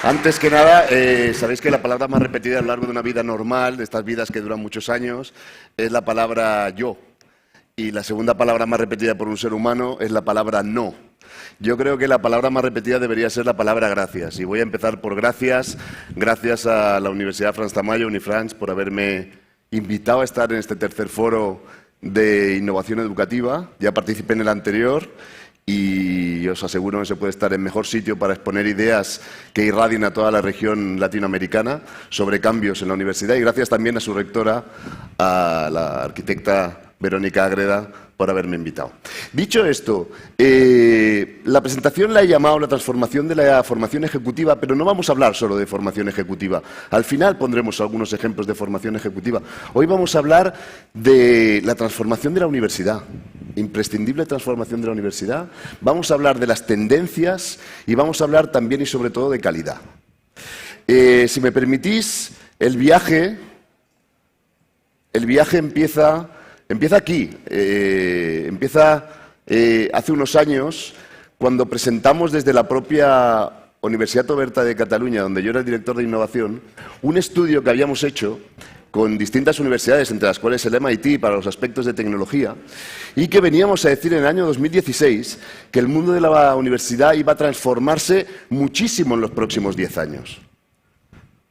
Antes que nada, sabéis que la palabra más repetida a lo largo de una vida normal, de estas vidas que duran muchos años, es la palabra yo. Y la segunda palabra más repetida por un ser humano es la palabra no. Yo creo que la palabra más repetida debería ser la palabra gracias. Y voy a empezar por gracias. Gracias a la Universidad Frans Tamayo, Unifrans, por haberme invitado a estar en este tercer foro de innovación educativa. Ya participé en el anterior y os aseguro que se puede estar en mejor sitio para exponer ideas que irradien a toda la región latinoamericana sobre cambios en la universidad. Y gracias también a su rectora, a la arquitecta Verónica Ágreda, por haberme invitado. Dicho esto, la presentación la he llamado la transformación de la formación ejecutiva, pero no vamos a hablar solo de formación ejecutiva. Al final pondremos algunos ejemplos de formación ejecutiva. Hoy vamos a hablar de la transformación de la universidad, imprescindible transformación de la universidad. Vamos a hablar de las tendencias y vamos a hablar también y sobre todo de calidad. Si me permitís, el viaje empieza aquí, empieza hace unos años, cuando presentamos desde la propia Universitat Oberta de Cataluña, donde yo era el director de innovación, un estudio que habíamos hecho con distintas universidades, entre las cuales el MIT para los aspectos de tecnología, y que veníamos a decir en el año 2016 que el mundo de la universidad iba a transformarse muchísimo en los próximos 10 años.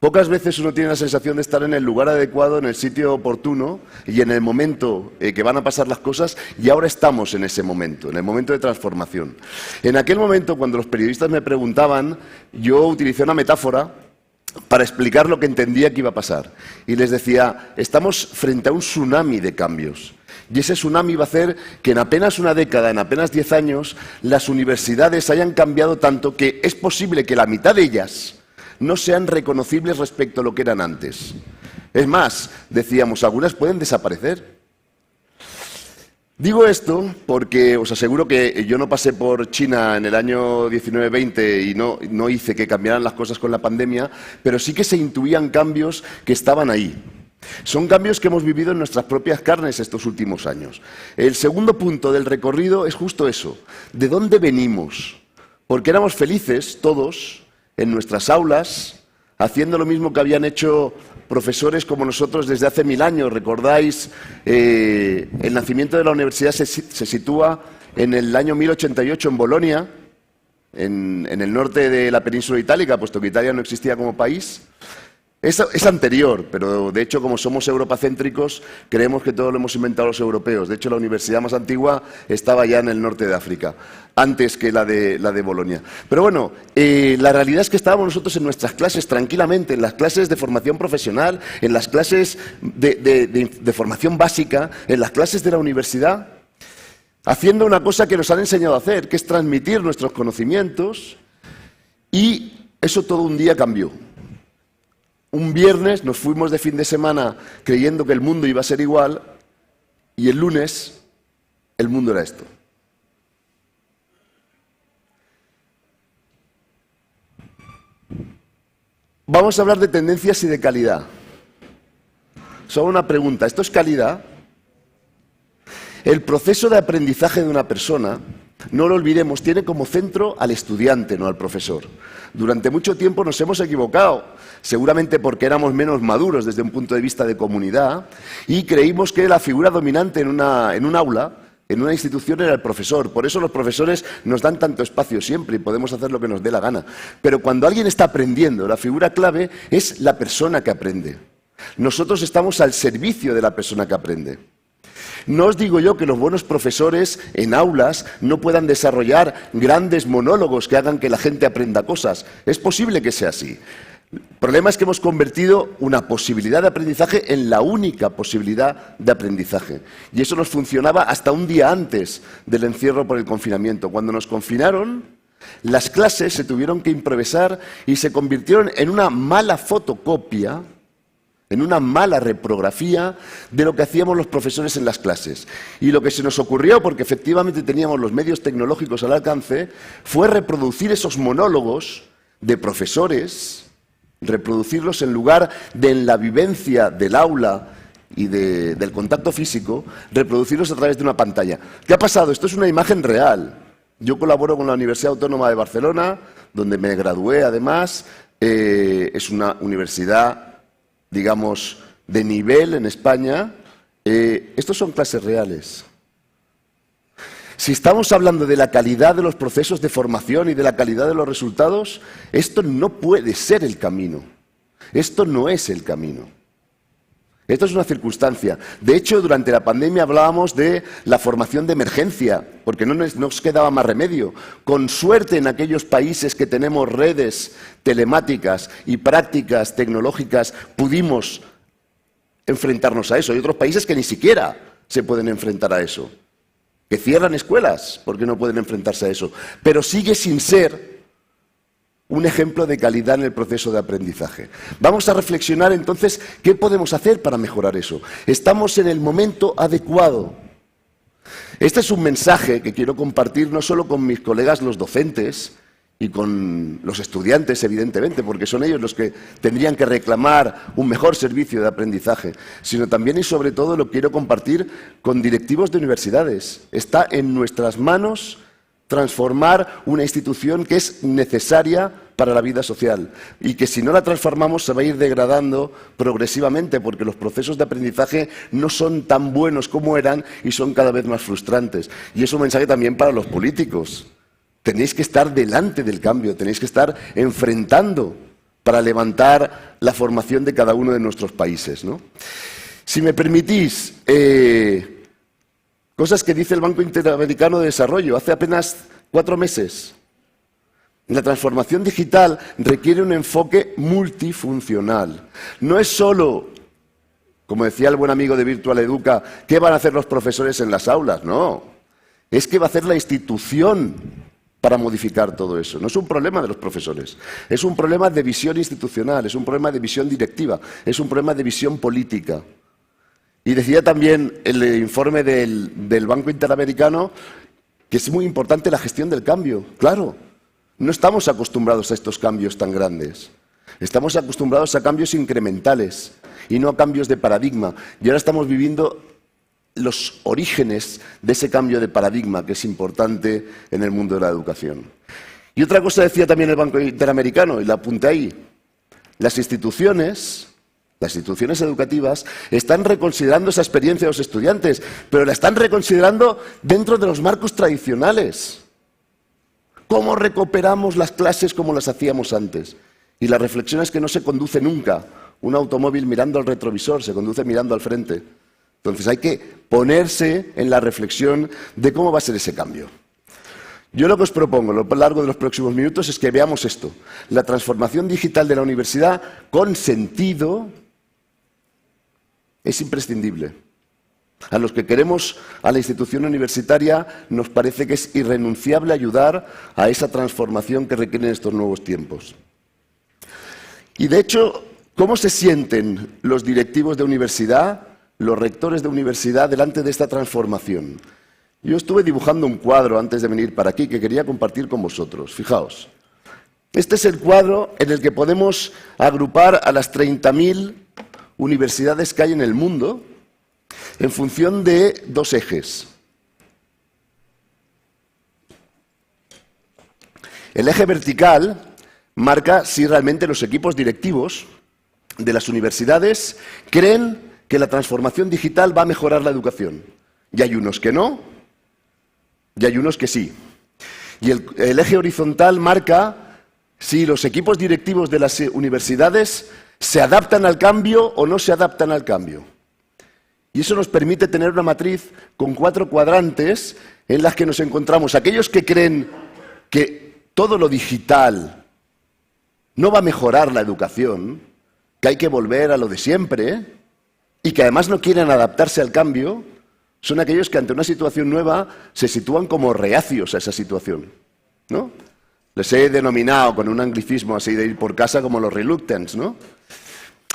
Pocas veces uno tiene la sensación de estar en el lugar adecuado, en el sitio oportuno y en el momento que van a pasar las cosas, y ahora estamos en ese momento, en el momento de transformación. En aquel momento, cuando los periodistas me preguntaban, yo utilicé una metáfora para explicar lo que entendía que iba a pasar. Y les decía, estamos frente a un tsunami de cambios. Y ese tsunami va a hacer que en apenas una década, en apenas 10 años, las universidades hayan cambiado tanto que es posible que la mitad de ellas no sean reconocibles respecto a lo que eran antes. Es más, decíamos, algunas pueden desaparecer. Digo esto porque os aseguro que yo no pasé por China en el año 19-20 y no hice que cambiaran las cosas con la pandemia, pero sí que se intuían cambios que estaban ahí. Son cambios que hemos vivido en nuestras propias carnes estos últimos años. El segundo punto del recorrido es justo eso. ¿De dónde venimos? Porque éramos felices todos en nuestras aulas, haciendo lo mismo que habían hecho profesores como nosotros desde hace 1000 años. ¿Recordáis? El nacimiento de la universidad se sitúa en el año 1088 en Bolonia, en el norte de la península itálica, puesto que Italia no existía como país. Es anterior, pero de hecho, como somos europacéntricos, creemos que todo lo hemos inventado los europeos. De hecho, la universidad más antigua estaba ya en el norte de África, antes que la de Bolonia. Pero bueno, la realidad es que estábamos nosotros en nuestras clases tranquilamente, en las clases de formación profesional, en las clases de formación básica, en las clases de la universidad, haciendo una cosa que nos han enseñado a hacer, que es transmitir nuestros conocimientos, y eso todo un día cambió. Un viernes nos fuimos de fin de semana creyendo que el mundo iba a ser igual, y el lunes el mundo era esto. Vamos a hablar de tendencias y de calidad. Solo una pregunta, ¿esto es calidad? El proceso de aprendizaje de una persona, no lo olvidemos, tiene como centro al estudiante, no al profesor. Durante mucho tiempo nos hemos equivocado, seguramente porque éramos menos maduros desde un punto de vista de comunidad, y creímos que la figura dominante en un aula, en una institución, era el profesor. Por eso los profesores nos dan tanto espacio siempre y podemos hacer lo que nos dé la gana. Pero cuando alguien está aprendiendo, la figura clave es la persona que aprende. Nosotros estamos al servicio de la persona que aprende. No os digo yo que los buenos profesores en aulas no puedan desarrollar grandes monólogos que hagan que la gente aprenda cosas. Es posible que sea así. El problema es que hemos convertido una posibilidad de aprendizaje en la única posibilidad de aprendizaje. Y eso nos funcionaba hasta un día antes del encierro por el confinamiento. Cuando nos confinaron, las clases se tuvieron que improvisar y se convirtieron en una mala fotocopia, en una mala reprografía de lo que hacíamos los profesores en las clases. Y lo que se nos ocurrió, porque efectivamente teníamos los medios tecnológicos al alcance, fue reproducir esos monólogos de profesores, reproducirlos en lugar de en la vivencia del aula y del contacto físico, reproducirlos a través de una pantalla. ¿Qué ha pasado? Esto es una imagen real. Yo colaboro con la Universidad Autónoma de Barcelona, donde me gradué además, es una universidad, digamos, de nivel en España. Estos son clases reales. Si estamos hablando de la calidad de los procesos de formación y de la calidad de los resultados, esto no puede ser el camino. Esto no es el camino. Esto es una circunstancia. De hecho, durante la pandemia hablábamos de la formación de emergencia, porque no nos quedaba más remedio. Con suerte, en aquellos países que tenemos redes telemáticas y prácticas tecnológicas, pudimos enfrentarnos a eso. Hay otros países que ni siquiera se pueden enfrentar a eso, que cierran escuelas porque no pueden enfrentarse a eso. Pero sigue sin ser un ejemplo de calidad en el proceso de aprendizaje. Vamos a reflexionar entonces qué podemos hacer para mejorar eso. Estamos en el momento adecuado. Este es un mensaje que quiero compartir no solo con mis colegas los docentes y con los estudiantes, evidentemente, porque son ellos los que tendrían que reclamar un mejor servicio de aprendizaje, sino también y sobre todo lo quiero compartir con directivos de universidades. Está en nuestras manos transformar una institución que es necesaria para la vida social y que si no la transformamos se va a ir degradando progresivamente porque los procesos de aprendizaje no son tan buenos como eran y son cada vez más frustrantes. Y es un mensaje también para los políticos. Tenéis que estar delante del cambio, tenéis que estar enfrentando para levantar la formación de cada uno de nuestros países, ¿no? Si me permitís, cosas que dice el Banco Interamericano de Desarrollo hace apenas 4 meses. La transformación digital requiere un enfoque multifuncional. No es solo, como decía el buen amigo de Virtual Educa, ¿qué van a hacer los profesores en las aulas? No, es que va a hacer la institución para modificar todo eso. No es un problema de los profesores, es un problema de visión institucional, es un problema de visión directiva, es un problema de visión política. Y decía también el informe del Banco Interamericano que es muy importante la gestión del cambio. Claro, no estamos acostumbrados a estos cambios tan grandes. Estamos acostumbrados a cambios incrementales y no a cambios de paradigma. Y ahora estamos viviendo los orígenes de ese cambio de paradigma que es importante en el mundo de la educación. Y otra cosa decía también el Banco Interamericano, y la apunté ahí. Las instituciones educativas están reconsiderando esa experiencia de los estudiantes, pero la están reconsiderando dentro de los marcos tradicionales. ¿Cómo recuperamos las clases como las hacíamos antes? Y la reflexión es que no se conduce nunca un automóvil mirando al retrovisor, se conduce mirando al frente. Entonces hay que ponerse en la reflexión de cómo va a ser ese cambio. Yo lo que os propongo a lo largo de los próximos minutos es que veamos esto. La transformación digital de la universidad con sentido es imprescindible. A los que queremos a la institución universitaria nos parece que es irrenunciable ayudar a esa transformación que requieren estos nuevos tiempos. Y de hecho, ¿cómo se sienten los directivos de universidad, los rectores de universidad delante de esta transformación? Yo estuve dibujando un cuadro antes de venir para aquí que quería compartir con vosotros. Fijaos, este es el cuadro en el que podemos agrupar a las 30.000 universidades que hay en el mundo en función de 2 ejes. El eje vertical marca si realmente los equipos directivos de las universidades creen que la transformación digital va a mejorar la educación. Y hay unos que no, y hay unos que sí. Y el eje horizontal marca si los equipos directivos de las universidades se adaptan al cambio o no se adaptan al cambio. Y eso nos permite tener una matriz con 4 cuadrantes en las que nos encontramos aquellos que creen que todo lo digital no va a mejorar la educación, que hay que volver a lo de siempre y que además no quieren adaptarse al cambio. Son aquellos que ante una situación nueva se sitúan como reacios a esa situación, ¿no? Les he denominado con un anglicismo así de ir por casa como los reluctants, ¿no?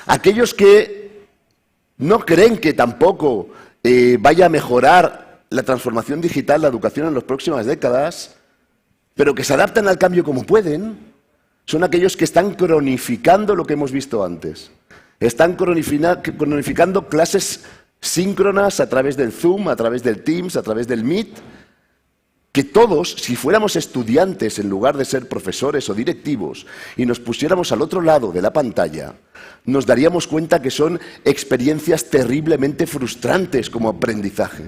Aquellos que no creen que tampoco vaya a mejorar la transformación digital, la educación en las próximas décadas, pero que se adaptan al cambio como pueden, son aquellos que están cronificando lo que hemos visto antes. Están cronificando clases síncronas a través del Zoom, a través del Teams, a través del Meet, que todos, si fuéramos estudiantes en lugar de ser profesores o directivos y nos pusiéramos al otro lado de la pantalla, nos daríamos cuenta que son experiencias terriblemente frustrantes como aprendizaje.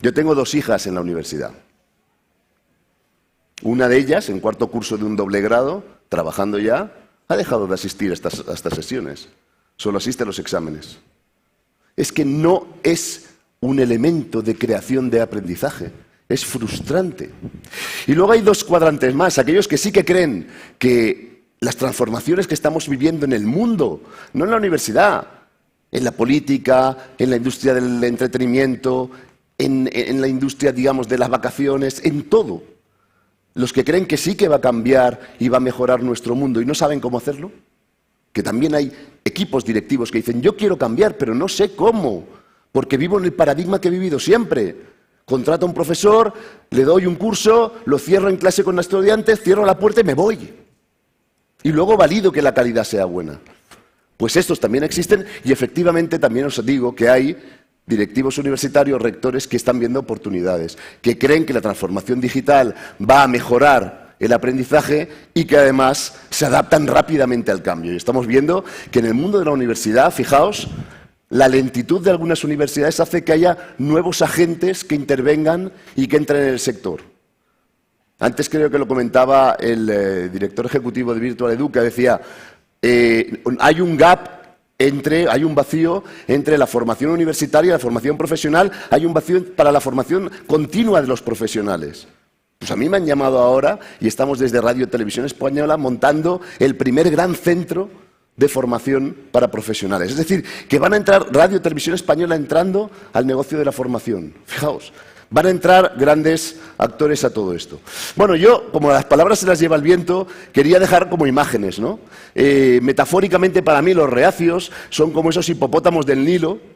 Yo tengo 2 hijas en la universidad. Una de ellas, en 4º curso de un doble grado, trabajando ya, ha dejado de asistir a estas sesiones. Solo asiste a los exámenes. Es que no es un elemento de creación de aprendizaje. Es frustrante. Y luego hay 2 cuadrantes más, aquellos que sí que creen que las transformaciones que estamos viviendo en el mundo, no en la universidad, en la política, en la industria del entretenimiento, en la industria, digamos, de las vacaciones, en todo. Los que creen que sí que va a cambiar y va a mejorar nuestro mundo y no saben cómo hacerlo, que también hay equipos directivos que dicen, yo quiero cambiar, pero no sé cómo, porque vivo en el paradigma que he vivido siempre. Contrato a un profesor, le doy un curso, lo cierro en clase con los estudiantes, cierro la puerta y me voy. Y luego valido que la calidad sea buena. Pues estos también existen y efectivamente también os digo que hay directivos universitarios, rectores que están viendo oportunidades, que creen que la transformación digital va a mejorar el aprendizaje y que además se adaptan rápidamente al cambio. Y estamos viendo que en el mundo de la universidad, fijaos, la lentitud de algunas universidades hace que haya nuevos agentes que intervengan y que entren en el sector. Antes creo que lo comentaba el director ejecutivo de Virtual Edu, que decía, hay un gap, hay un vacío entre la formación universitaria y la formación profesional, hay un vacío para la formación continua de los profesionales. Pues a mí me han llamado ahora y estamos desde Radio Televisión Española montando el primer gran centro de formación para profesionales. Es decir, que van a entrar Radio Televisión Española entrando al negocio de la formación. Fijaos, van a entrar grandes actores a todo esto. Bueno, yo, como las palabras se las lleva el viento, quería dejar como imágenes, ¿no? Metafóricamente para mí los reacios son como esos hipopótamos del Nilo,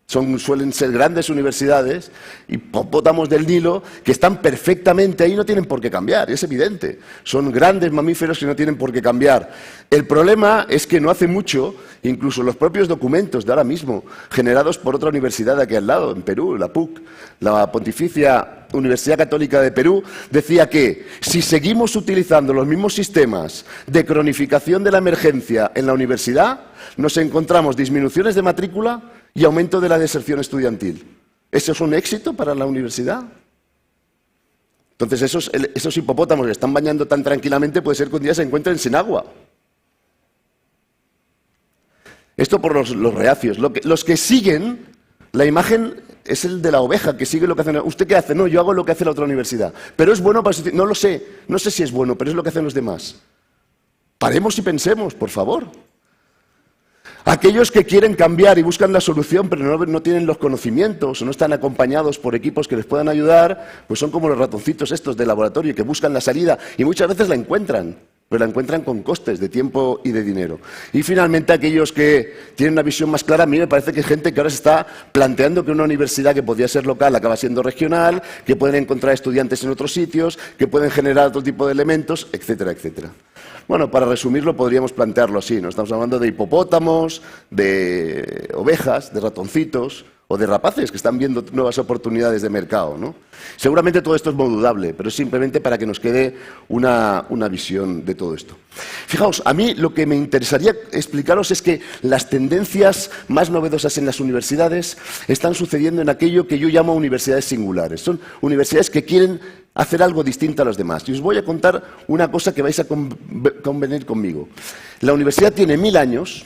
suelen ser grandes universidades, hipopótamos del Nilo, que están perfectamente ahí, no tienen por qué cambiar, es evidente. Son grandes mamíferos que no tienen por qué cambiar. El problema es que no hace mucho, incluso los propios documentos de ahora mismo, generados por otra universidad de aquí al lado, en Perú, la PUC, la Pontificia Universidad Católica de Perú, decía que si seguimos utilizando los mismos sistemas de cronificación de la emergencia en la universidad, nos encontramos disminuciones de matrícula y aumento de la deserción estudiantil. ¿Eso es un éxito para la universidad? Entonces esos hipopótamos que están bañando tan tranquilamente puede ser que un día se encuentren sin agua. Esto por los reacios. Los que siguen, la imagen es el de la oveja, que sigue lo que hacen. ¿Usted qué hace? No, yo hago lo que hace la otra universidad. Pero es bueno para... No lo sé, no sé si es bueno, pero es lo que hacen los demás. Paremos y pensemos, por favor. Aquellos que quieren cambiar y buscan la solución, pero no tienen los conocimientos o no están acompañados por equipos que les puedan ayudar, pues son como los ratoncitos estos de laboratorio que buscan la salida y muchas veces la encuentran, pero la encuentran con costes de tiempo y de dinero. Y finalmente aquellos que tienen una visión más clara, a mí me parece que hay gente que ahora se está planteando que una universidad que podía ser local acaba siendo regional, que pueden encontrar estudiantes en otros sitios, que pueden generar otro tipo de elementos, etcétera, etcétera. Bueno, para resumirlo podríamos plantearlo así, ¿no? Estamos hablando de hipopótamos, de ovejas, de ratoncitos o de rapaces que están viendo nuevas oportunidades de mercado, ¿no? Seguramente todo esto es modulable, pero es simplemente para que nos quede una visión de todo esto. Fijaos, a mí lo que me interesaría explicaros es que las tendencias más novedosas en las universidades están sucediendo en aquello que yo llamo universidades singulares. Son universidades que quieren hacer algo distinto a los demás. Y os voy a contar una cosa que vais a convenir conmigo. La universidad tiene 1000 años,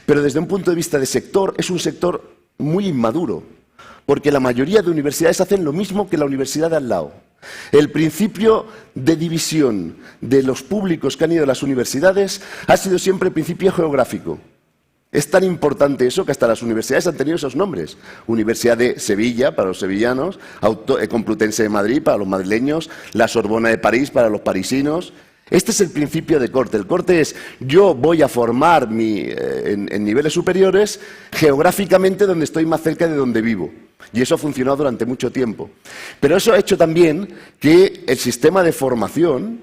pero desde un punto de vista de sector, es un sector muy inmaduro, porque la mayoría de universidades hacen lo mismo que la universidad de al lado. El principio de división de los públicos que han ido a las universidades ha sido siempre el principio geográfico. Es tan importante eso que hasta las universidades han tenido esos nombres. Universidad de Sevilla para los sevillanos, Complutense de Madrid para los madrileños, la Sorbona de París para los parisinos. Este es el principio de corte. El corte es, yo voy a formar en niveles superiores geográficamente donde estoy más cerca de donde vivo. Y eso ha funcionado durante mucho tiempo. Pero eso ha hecho también que el sistema de formación,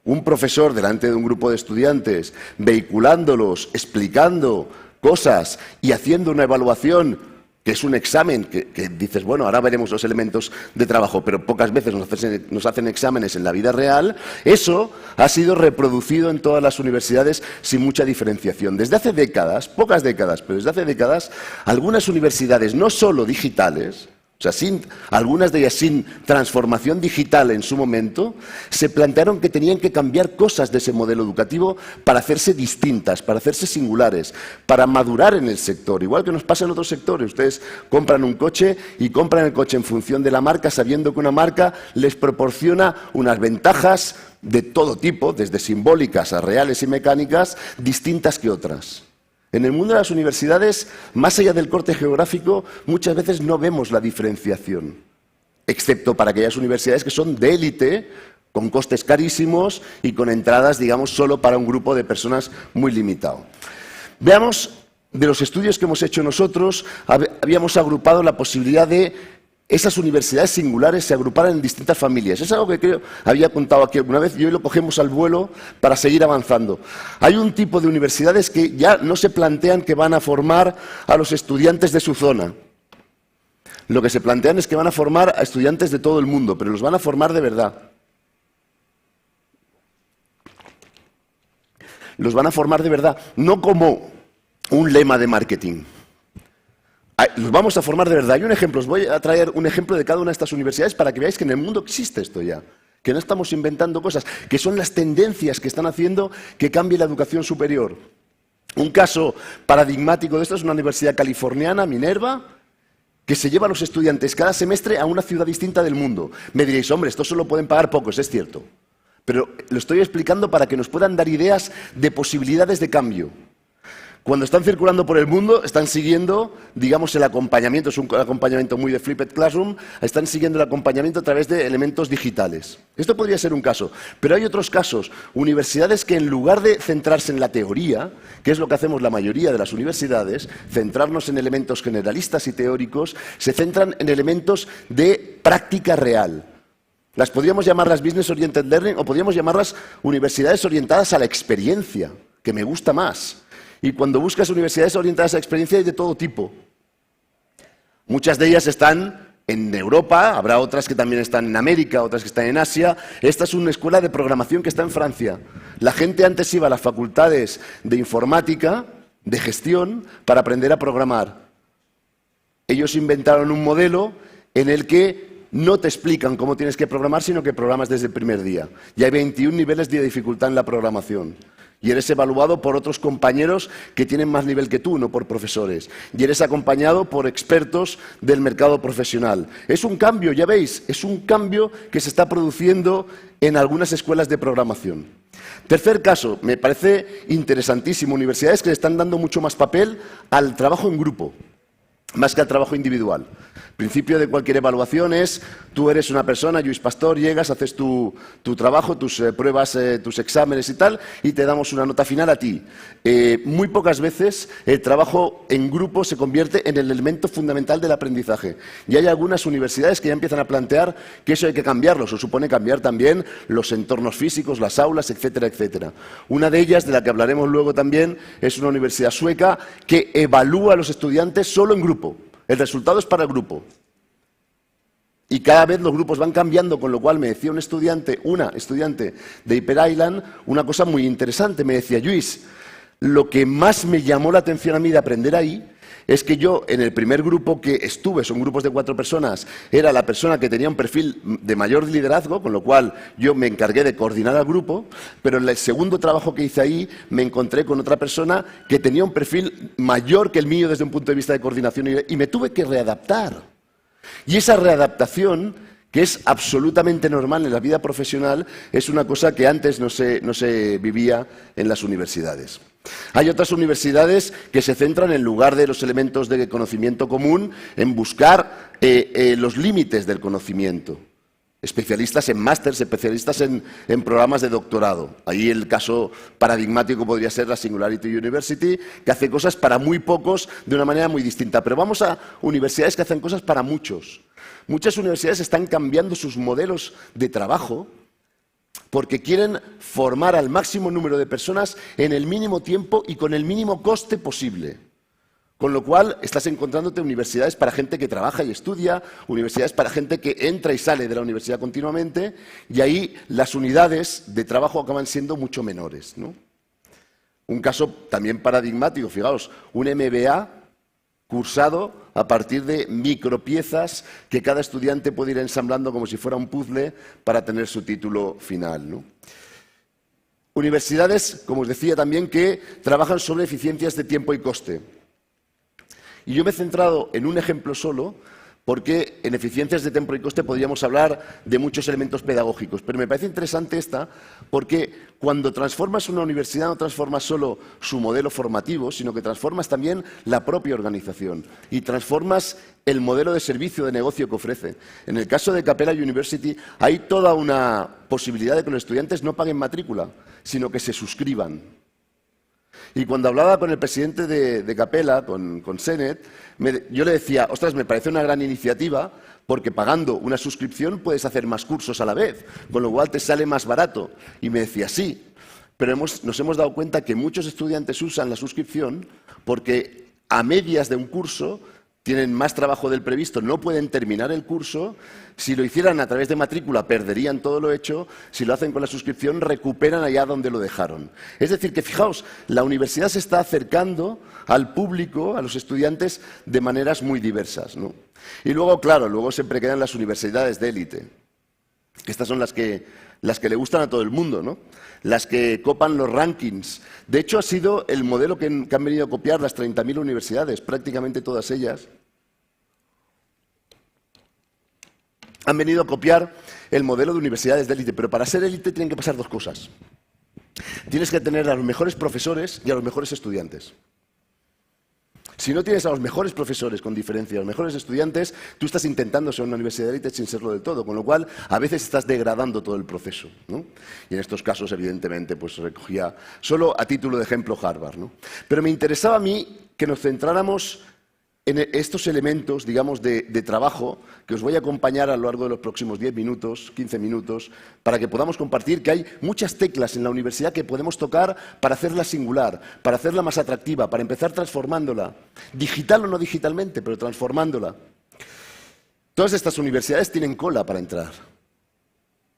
un profesor delante de un grupo de estudiantes, vehiculándolos, explicando cosas y haciendo una evaluación que es un examen que dices, bueno, ahora veremos los elementos de trabajo, pero pocas veces nos hacen exámenes en la vida real, eso ha sido reproducido en todas las universidades sin mucha diferenciación. Desde hace décadas, pocas décadas, pero desde hace décadas, algunas universidades, no solo digitales, o sea, algunas de ellas sin transformación digital en su momento, se plantearon que tenían que cambiar cosas de ese modelo educativo para hacerse distintas, para hacerse singulares, para madurar en el sector. Igual que nos pasa en otros sectores. Ustedes compran un coche y compran el coche en función de la marca, sabiendo que una marca les proporciona unas ventajas de todo tipo, desde simbólicas a reales y mecánicas, distintas que otras. En el mundo de las universidades, más allá del corte geográfico, muchas veces no vemos la diferenciación, excepto para aquellas universidades que son de élite, con costes carísimos y con entradas, digamos, solo para un grupo de personas muy limitado. Veamos, de los estudios que hemos hecho nosotros, habíamos agrupado la posibilidad de esas universidades singulares se agruparan en distintas familias. Es algo que creo había contado aquí alguna vez y hoy lo cogemos al vuelo para seguir avanzando. Hay un tipo de universidades que ya no se plantean que van a formar a los estudiantes de su zona. Lo que se plantean es que van a formar a estudiantes de todo el mundo, pero los van a formar de verdad. Los van a formar de verdad, no como un lema de marketing. Los vamos a formar de verdad. Hay un ejemplo, os voy a traer un ejemplo de cada una de estas universidades para que veáis que en el mundo existe esto ya, que no estamos inventando cosas, que son las tendencias que están haciendo que cambie la educación superior. Un caso paradigmático de esto es una universidad californiana, Minerva, que se lleva a los estudiantes cada semestre a una ciudad distinta del mundo. Me diréis, hombre, esto solo pueden pagar pocos, es cierto, pero lo estoy explicando para que nos puedan dar ideas de posibilidades de cambio. Cuando están circulando por el mundo, están siguiendo, digamos, el acompañamiento, es un acompañamiento muy de Flipped Classroom, están siguiendo el acompañamiento a través de elementos digitales. Esto podría ser un caso, pero hay otros casos, universidades que en lugar de centrarse en la teoría, que es lo que hacemos la mayoría de las universidades, centrarnos en elementos generalistas y teóricos, se centran en elementos de práctica real. Las podríamos llamar las Business Oriented Learning o podríamos llamarlas universidades orientadas a la experiencia, que me gusta más. Y cuando buscas universidades orientadas a experiencia hay de todo tipo. Muchas de ellas están en Europa, habrá otras que también están en América, otras que están en Asia. Esta es una escuela de programación que está en Francia. La gente antes iba a las facultades de informática, de gestión, para aprender a programar. Ellos inventaron un modelo en el que no te explican cómo tienes que programar, sino que programas desde el primer día. Y hay 21 niveles de dificultad en la programación. Y eres evaluado por otros compañeros que tienen más nivel que tú, no por profesores. Y eres acompañado por expertos del mercado profesional. Es un cambio, ya veis, es un cambio que se está produciendo en algunas escuelas de programación. Tercer caso, me parece interesantísimo, universidades que le están dando mucho más papel al trabajo en grupo, más que al trabajo individual. El principio de cualquier evaluación es, tú eres una persona, Lluís Pastor, llegas, haces tu trabajo, tus pruebas, tus exámenes y tal, y te damos una nota final a ti. Muy pocas veces el trabajo en grupo se convierte en el elemento fundamental del aprendizaje. Y hay algunas universidades que ya empiezan a plantear que eso hay que cambiarlo. Eso supone cambiar también los entornos físicos, las aulas, etcétera, etcétera. Una de ellas, de la que hablaremos luego también, es una universidad sueca que evalúa a los estudiantes solo en grupo. El resultado es para el grupo. Y cada vez los grupos van cambiando, con lo cual me decía una estudiante de Hyper Island, una cosa muy interesante. Me decía, Lluís, lo que más me llamó la atención a mí de aprender ahí es que yo, en el primer grupo que estuve, son grupos de 4 personas, era la persona que tenía un perfil de mayor liderazgo, con lo cual yo me encargué de coordinar al grupo, pero en el segundo trabajo que hice ahí me encontré con otra persona que tenía un perfil mayor que el mío desde un punto de vista de coordinación y me tuve que readaptar. Y esa readaptación, que es absolutamente normal en la vida profesional, es una cosa que antes no se vivía en las universidades. Hay otras universidades que se centran, en lugar de los elementos de conocimiento común, en buscar los límites del conocimiento. Especialistas en másters, especialistas en programas de doctorado. Ahí el caso paradigmático podría ser la Singularity University, que hace cosas para muy pocos de una manera muy distinta. Pero vamos a universidades que hacen cosas para muchos. Muchas universidades están cambiando sus modelos de trabajo porque quieren formar al máximo número de personas en el mínimo tiempo y con el mínimo coste posible. Con lo cual, estás encontrándote universidades para gente que trabaja y estudia, universidades para gente que entra y sale de la universidad continuamente, y ahí las unidades de trabajo acaban siendo mucho menores, ¿no? Un caso también paradigmático, fijaos, un MBA cursado a partir de micropiezas que cada estudiante puede ir ensamblando como si fuera un puzzle para tener su título final, ¿no? Universidades, como os decía también, que trabajan sobre eficiencias de tiempo y coste. Y yo me he centrado en un ejemplo solo, porque en eficiencias de tiempo y coste podríamos hablar de muchos elementos pedagógicos. Pero me parece interesante esta, porque cuando transformas una universidad no transformas solo su modelo formativo, sino que transformas también la propia organización y transformas el modelo de servicio de negocio que ofrece. En el caso de Capella University hay toda una posibilidad de que los estudiantes no paguen matrícula, sino que se suscriban. Y cuando hablaba con el presidente de Capella, con Senet, yo le decía, ostras, me parece una gran iniciativa porque pagando una suscripción puedes hacer más cursos a la vez, con lo cual te sale más barato. Y me decía, sí, pero nos hemos dado cuenta que muchos estudiantes usan la suscripción porque a medias de un curso tienen más trabajo del previsto, no pueden terminar el curso. Si lo hicieran a través de matrícula, perderían todo lo hecho. Si lo hacen con la suscripción, recuperan allá donde lo dejaron. Es decir, que fijaos, la universidad se está acercando al público, a los estudiantes, de maneras muy diversas, ¿no? Y luego, claro, luego siempre quedan las universidades de élite. Estas son las que le gustan a todo el mundo, ¿no? Las que copan los rankings. De hecho, ha sido el modelo que han venido a copiar las 30.000 universidades, prácticamente todas ellas. Han venido a copiar el modelo de universidades de élite, pero para ser élite tienen que pasar dos cosas. Tienes que tener a los mejores profesores y a los mejores estudiantes. Si no tienes a los mejores profesores con diferencia, a los mejores estudiantes, tú estás intentando ser una universidad de élite sin serlo del todo, con lo cual a veces estás degradando todo el proceso, ¿no? Y en estos casos, evidentemente, pues recogía solo a título de ejemplo Harvard, ¿no? Pero me interesaba a mí que nos centráramos en estos elementos, digamos, de trabajo que os voy a acompañar a lo largo de los próximos 10 minutos, 15 minutos, para que podamos compartir que hay muchas teclas en la universidad que podemos tocar para hacerla singular, para hacerla más atractiva, para empezar transformándola, digital o no digitalmente, pero transformándola. Todas estas universidades tienen cola para entrar.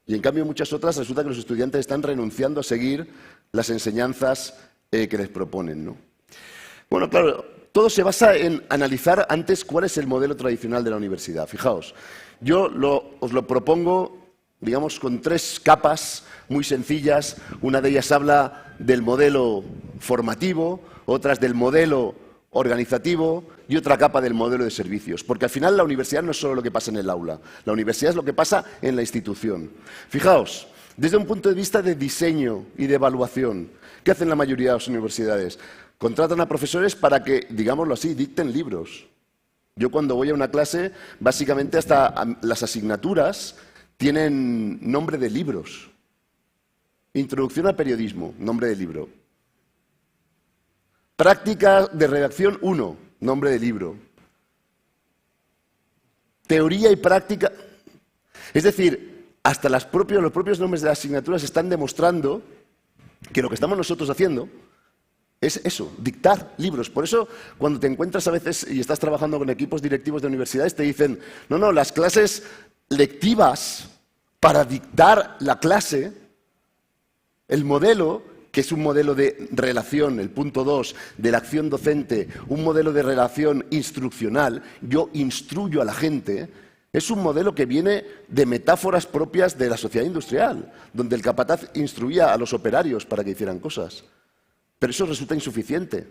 Y en cambio muchas otras resulta que los estudiantes están renunciando a seguir las enseñanzas que les proponen, ¿no? Bueno, claro, todo se basa en analizar antes cuál es el modelo tradicional de la universidad. Fijaos, yo os lo propongo, digamos, con tres capas muy sencillas. Una de ellas habla del modelo formativo, otras del modelo organizativo y otra capa del modelo de servicios. Porque al final la universidad no es solo lo que pasa en el aula, la universidad es lo que pasa en la institución. Fijaos, desde un punto de vista de diseño y de evaluación, ¿qué hacen la mayoría de las universidades? Contratan a profesores para que, digámoslo así, dicten libros. Yo cuando voy a una clase, básicamente hasta las asignaturas tienen nombre de libros. Introducción al periodismo, nombre de libro. Práctica de redacción 1, nombre de libro. Teoría y práctica. Es decir, hasta los propios nombres de las asignaturas están demostrando que lo que estamos nosotros haciendo es eso, dictar libros. Por eso, cuando te encuentras a veces y estás trabajando con equipos directivos de universidades, te dicen, no, las clases lectivas para dictar la clase, el modelo, que es un modelo de relación, el punto 2, de la acción docente, un modelo de relación instruccional, yo instruyo a la gente, es un modelo que viene de metáforas propias de la sociedad industrial, donde el capataz instruía a los operarios para que hicieran cosas. Pero eso resulta insuficiente.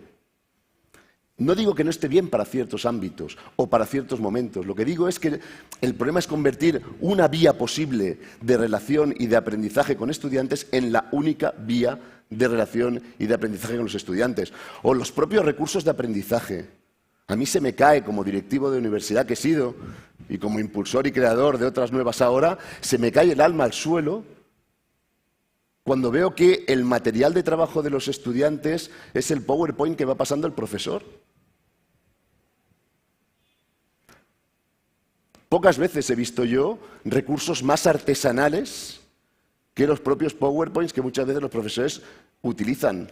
No digo que no esté bien para ciertos ámbitos o para ciertos momentos. Lo que digo es que el problema es convertir una vía posible de relación y de aprendizaje con estudiantes en la única vía de relación y de aprendizaje con los estudiantes. O los propios recursos de aprendizaje. A mí se me cae, como directivo de universidad que he sido y como impulsor y creador de otras nuevas ahora, se me cae el alma al suelo cuando veo que el material de trabajo de los estudiantes es el PowerPoint que va pasando el profesor. Pocas veces he visto yo recursos más artesanales que los propios PowerPoints que muchas veces los profesores utilizan.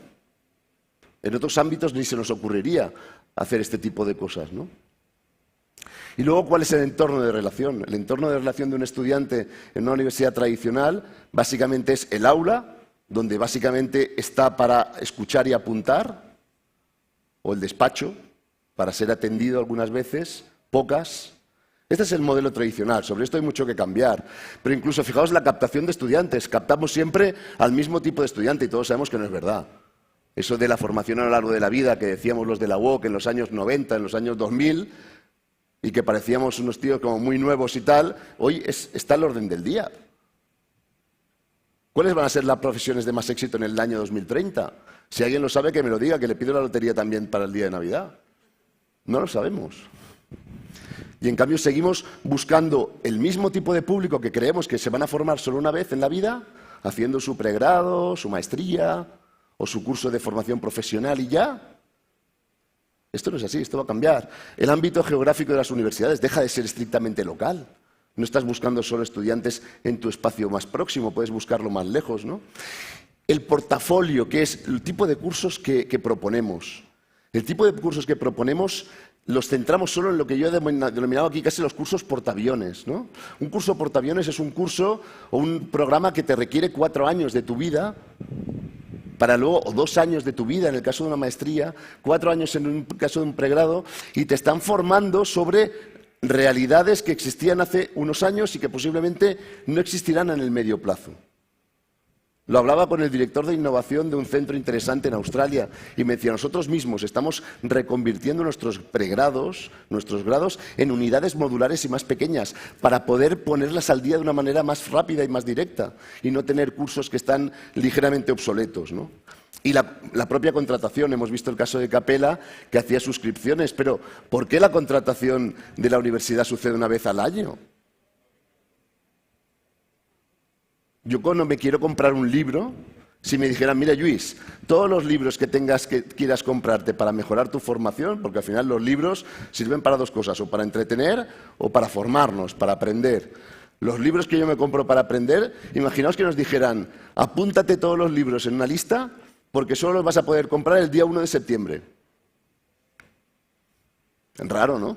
En otros ámbitos ni se nos ocurriría hacer este tipo de cosas, ¿no? Y luego, ¿cuál es el entorno de relación? El entorno de relación de un estudiante en una universidad tradicional básicamente es el aula, donde básicamente está para escuchar y apuntar, o el despacho, para ser atendido algunas veces, pocas. Este es el modelo tradicional, sobre esto hay mucho que cambiar. Pero incluso, fijaos, la captación de estudiantes. Captamos siempre al mismo tipo de estudiante y todos sabemos que no es verdad. Eso de la formación a lo largo de la vida, que decíamos los de la UOC en los años 90, en los años 2000, y que parecíamos unos tíos como muy nuevos y tal, hoy está al orden del día. ¿Cuáles van a ser las profesiones de más éxito en el año 2030? Si alguien lo sabe, que me lo diga, que le pido la lotería también para el día de Navidad. No lo sabemos. Y en cambio seguimos buscando el mismo tipo de público que creemos que se van a formar solo una vez en la vida, haciendo su pregrado, su maestría o su curso de formación profesional y ya. Esto no es así, esto va a cambiar. El ámbito geográfico de las universidades deja de ser estrictamente local. No estás buscando solo estudiantes en tu espacio más próximo, puedes buscarlo más lejos, ¿no? El portafolio, que es el tipo de cursos que proponemos. El tipo de cursos que proponemos los centramos solo en lo que yo he denominado aquí casi los cursos portaaviones, ¿no? Un curso portaaviones es un curso o un programa que te requiere 4 años de tu vida para luego, o 2 años de tu vida en el caso de una maestría, 4 años en un caso de un pregrado, y te están formando sobre realidades que existían hace unos años y que posiblemente no existirán en el medio plazo. Lo hablaba con el director de innovación de un centro interesante en Australia y me decía, nosotros mismos estamos reconvirtiendo nuestros pregrados, nuestros grados, en unidades modulares y más pequeñas para poder ponerlas al día de una manera más rápida y más directa y no tener cursos que están ligeramente obsoletos, ¿no? Y la propia contratación, hemos visto el caso de Capella, que hacía suscripciones, pero ¿por qué la contratación de la universidad sucede una vez al año? Yo cuando me quiero comprar un libro, si me dijeran, mira Luis, todos los libros que quieras comprarte para mejorar tu formación, porque al final los libros sirven para 2 cosas, o para entretener o para formarnos, para aprender. Los libros que yo me compro para aprender, imaginaos que nos dijeran, apúntate todos los libros en una lista, porque solo los vas a poder comprar el día 1 de septiembre. Raro, ¿no?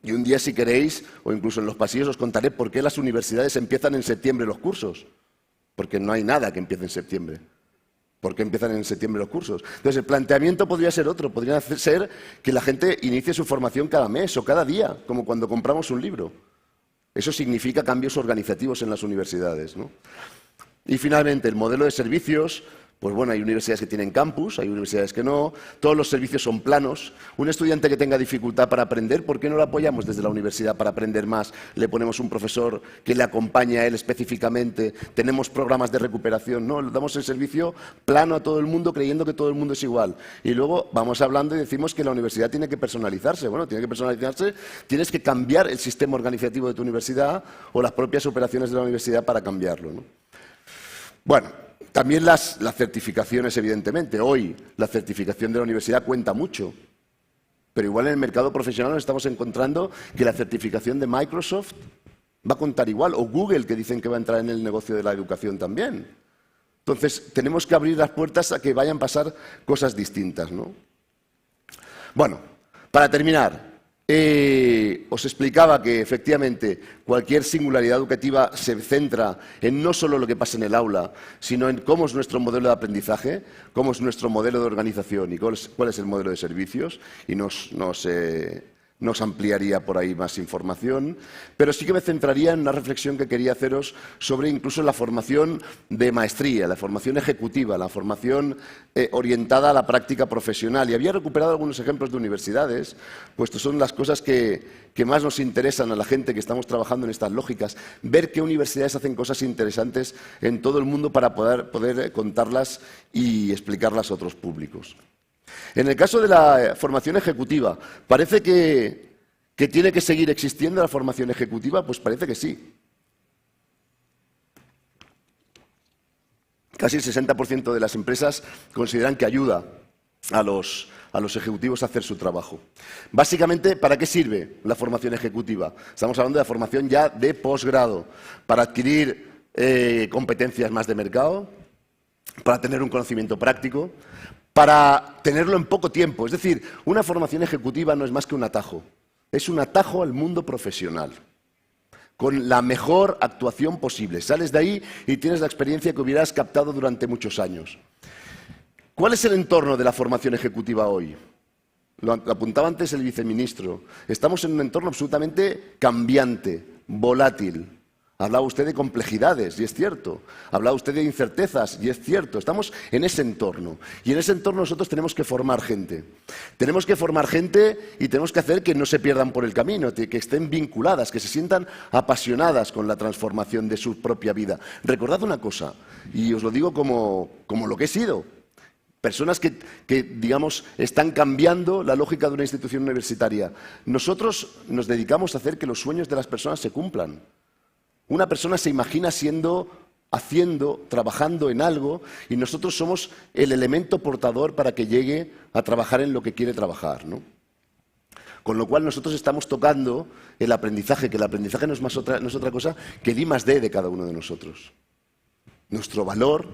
Y un día, si queréis, o incluso en los pasillos, os contaré por qué las universidades empiezan en septiembre los cursos. Porque no hay nada que empiece en septiembre. ¿Por qué empiezan en septiembre los cursos? Entonces, el planteamiento podría ser otro. Podría ser que la gente inicie su formación cada mes o cada día, como cuando compramos un libro. Eso significa cambios organizativos en las universidades, ¿no? Y finalmente, el modelo de servicios. Pues bueno, hay universidades que tienen campus, hay universidades que no, todos los servicios son planos. Un estudiante que tenga dificultad para aprender, ¿por qué no lo apoyamos desde la universidad para aprender más? Le ponemos un profesor que le acompañe a él específicamente, tenemos programas de recuperación, no, le damos el servicio plano a todo el mundo creyendo que todo el mundo es igual. Y luego vamos hablando y decimos que la universidad tiene que personalizarse. Bueno, tiene que personalizarse, tienes que cambiar el sistema organizativo de tu universidad o las propias operaciones de la universidad para cambiarlo, ¿no? Bueno. También las certificaciones, evidentemente. Hoy la certificación de la universidad cuenta mucho, pero igual en el mercado profesional nos estamos encontrando que la certificación de Microsoft va a contar igual, o Google, que dicen que va a entrar en el negocio de la educación también. Entonces, tenemos que abrir las puertas a que vayan a pasar cosas distintas, ¿no? Bueno, para terminar, os explicaba que efectivamente cualquier singularidad educativa se centra en no solo lo que pasa en el aula, sino en cómo es nuestro modelo de aprendizaje, cómo es nuestro modelo de organización y cuál es el modelo de servicios, y nos ampliaría por ahí más información, pero sí que me centraría en una reflexión que quería haceros sobre incluso la formación de maestría, la formación ejecutiva, la formación orientada a la práctica profesional. Y había recuperado algunos ejemplos de universidades, puesto son las cosas que más nos interesan a la gente que estamos trabajando en estas lógicas, ver qué universidades hacen cosas interesantes en todo el mundo para poder contarlas y explicarlas a otros públicos. En el caso de la formación ejecutiva, ¿parece que tiene que seguir existiendo la formación ejecutiva? Pues parece que sí. Casi el 60% de las empresas consideran que ayuda a los ejecutivos a hacer su trabajo. Básicamente, ¿para qué sirve la formación ejecutiva? Estamos hablando de la formación ya de posgrado, para adquirir competencias más de mercado, para tener un conocimiento práctico, para tenerlo en poco tiempo. Es decir, una formación ejecutiva no es más que un atajo. Es un atajo al mundo profesional, con la mejor actuación posible. Sales de ahí y tienes la experiencia que hubieras captado durante muchos años. ¿Cuál es el entorno de la formación ejecutiva hoy? Lo apuntaba antes el viceministro. Estamos en un entorno absolutamente cambiante, volátil. Hablaba usted de complejidades, y es cierto. Hablaba usted de incertezas, y es cierto. Estamos en ese entorno. Y en ese entorno nosotros tenemos que formar gente. Tenemos que formar gente y tenemos que hacer que no se pierdan por el camino, que estén vinculadas, que se sientan apasionadas con la transformación de su propia vida. Recordad una cosa, y os lo digo como lo que he sido. Personas que, digamos, están cambiando la lógica de una institución universitaria. Nosotros nos dedicamos a hacer que los sueños de las personas se cumplan. Una persona se imagina haciendo, trabajando en algo, y nosotros somos el elemento portador para que llegue a trabajar en lo que quiere trabajar, ¿no? Con lo cual nosotros estamos tocando el aprendizaje, que el aprendizaje no es otra cosa que el I+D de cada uno de nosotros. Nuestro valor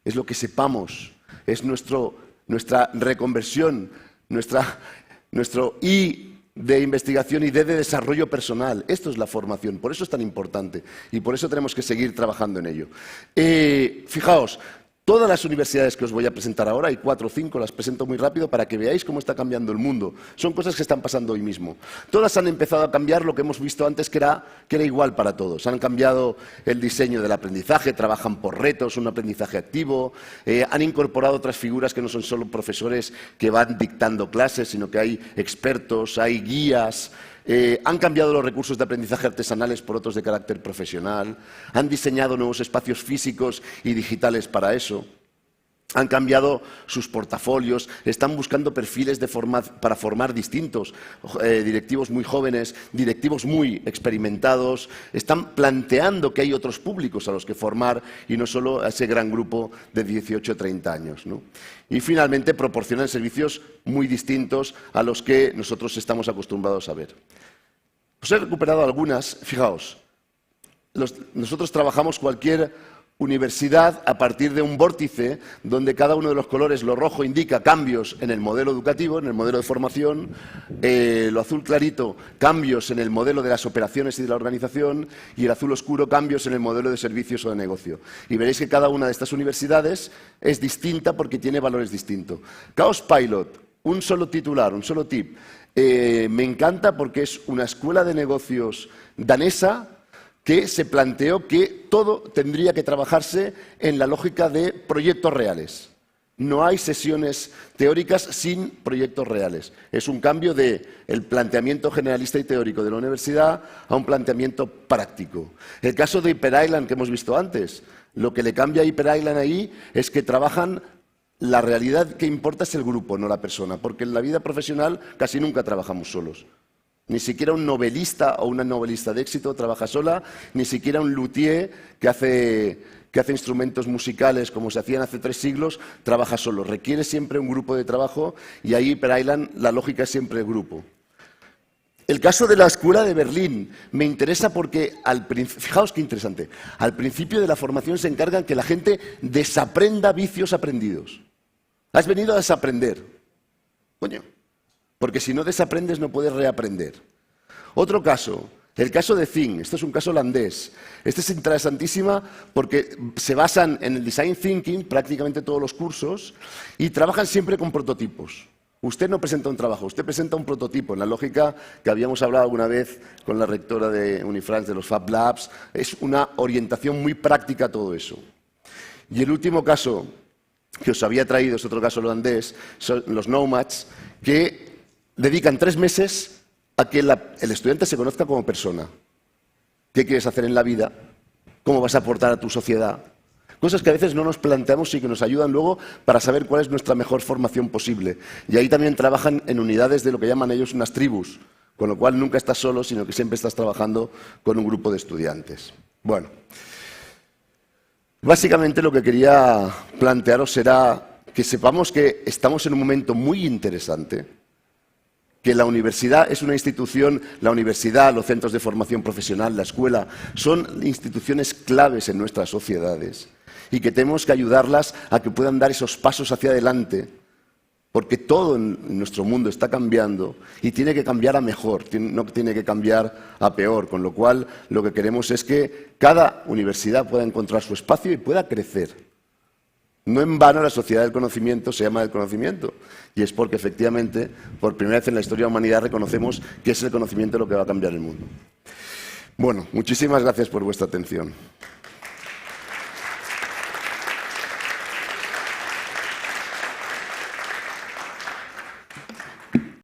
es lo que sepamos, es nuestra reconversión, nuestro I de investigación y D de desarrollo personal. Esto es la formación, por eso es tan importante y por eso tenemos que seguir trabajando en ello. Fijaos, todas las universidades que os voy a presentar ahora, hay 4 o 5, las presento muy rápido para que veáis cómo está cambiando el mundo. Son cosas que están pasando hoy mismo. Todas han empezado a cambiar lo que hemos visto antes que era igual para todos. Han cambiado el diseño del aprendizaje, trabajan por retos, un aprendizaje activo, han incorporado otras figuras que no son solo profesores que van dictando clases, sino que hay expertos, hay guías. Han cambiado los recursos de aprendizaje artesanales por otros de carácter profesional, han diseñado nuevos espacios físicos y digitales para eso, han cambiado sus portafolios, están buscando perfiles para formar distintos, directivos muy jóvenes, directivos muy experimentados, están planteando que hay otros públicos a los que formar y no solo a ese gran grupo de 18 o 30 años, ¿no? Y finalmente proporcionan servicios muy distintos a los que nosotros estamos acostumbrados a ver. Os he recuperado algunas, fijaos, nosotros trabajamos cualquier universidad a partir de un vórtice donde cada uno de los colores, lo rojo indica cambios en el modelo educativo, en el modelo de formación, lo azul clarito, cambios en el modelo de las operaciones y de la organización, y el azul oscuro, cambios en el modelo de servicios o de negocio. Y veréis que cada una de estas universidades es distinta porque tiene valores distintos. Chaos Pilot, un solo titular, un solo tip. Me encanta porque es una escuela de negocios danesa que se planteó que todo tendría que trabajarse en la lógica de proyectos reales. No hay sesiones teóricas sin proyectos reales. Es un cambio del planteamiento generalista y teórico de la universidad a un planteamiento práctico. El caso de Hyper Island que hemos visto antes, lo que le cambia a Hyper Island ahí es que trabajan. La realidad que importa es el grupo, no la persona, porque en la vida profesional casi nunca trabajamos solos. Ni siquiera un novelista o una novelista de éxito trabaja sola, ni siquiera un luthier que hace instrumentos musicales como se hacían hace 3 siglos, trabaja solo. Requiere siempre un grupo de trabajo y ahí Hyper Island la lógica es siempre el grupo. El caso de la Escuela de Berlín me interesa porque, fijaos qué interesante, al principio de la formación se encargan que la gente desaprenda vicios aprendidos. Has venido a desaprender. Coño, porque si no desaprendes no puedes reaprender. Otro caso, el caso de Think, esto es un caso holandés. Este es interesantísima porque se basan en el Design Thinking, prácticamente todos los cursos, y trabajan siempre con prototipos. Usted no presenta un trabajo, usted presenta un prototipo, en la lógica que habíamos hablado alguna vez con la rectora de Unifrance, de los Fab Labs. Es una orientación muy práctica a todo eso. Y el último caso que os había traído, es otro caso holandés, son los Nomads, que dedican 3 meses a que el estudiante se conozca como persona. ¿Qué quieres hacer en la vida? ¿Cómo vas a aportar a tu sociedad? Cosas que a veces no nos planteamos y que nos ayudan luego para saber cuál es nuestra mejor formación posible. Y ahí también trabajan en unidades de lo que llaman ellos unas tribus, con lo cual nunca estás solo, sino que siempre estás trabajando con un grupo de estudiantes. Bueno, básicamente lo que quería plantearos era que sepamos que estamos en un momento muy interesante, que la universidad es una institución, la universidad, los centros de formación profesional, la escuela, son instituciones claves en nuestras sociedades y que tenemos que ayudarlas a que puedan dar esos pasos hacia adelante porque todo en nuestro mundo está cambiando y tiene que cambiar a mejor, no tiene que cambiar a peor, con lo cual lo que queremos es que cada universidad pueda encontrar su espacio y pueda crecer. No en vano la sociedad del conocimiento se llama del conocimiento, y es porque efectivamente, por primera vez en la historia de la humanidad, reconocemos que es el conocimiento lo que va a cambiar el mundo. Bueno, muchísimas gracias por vuestra atención.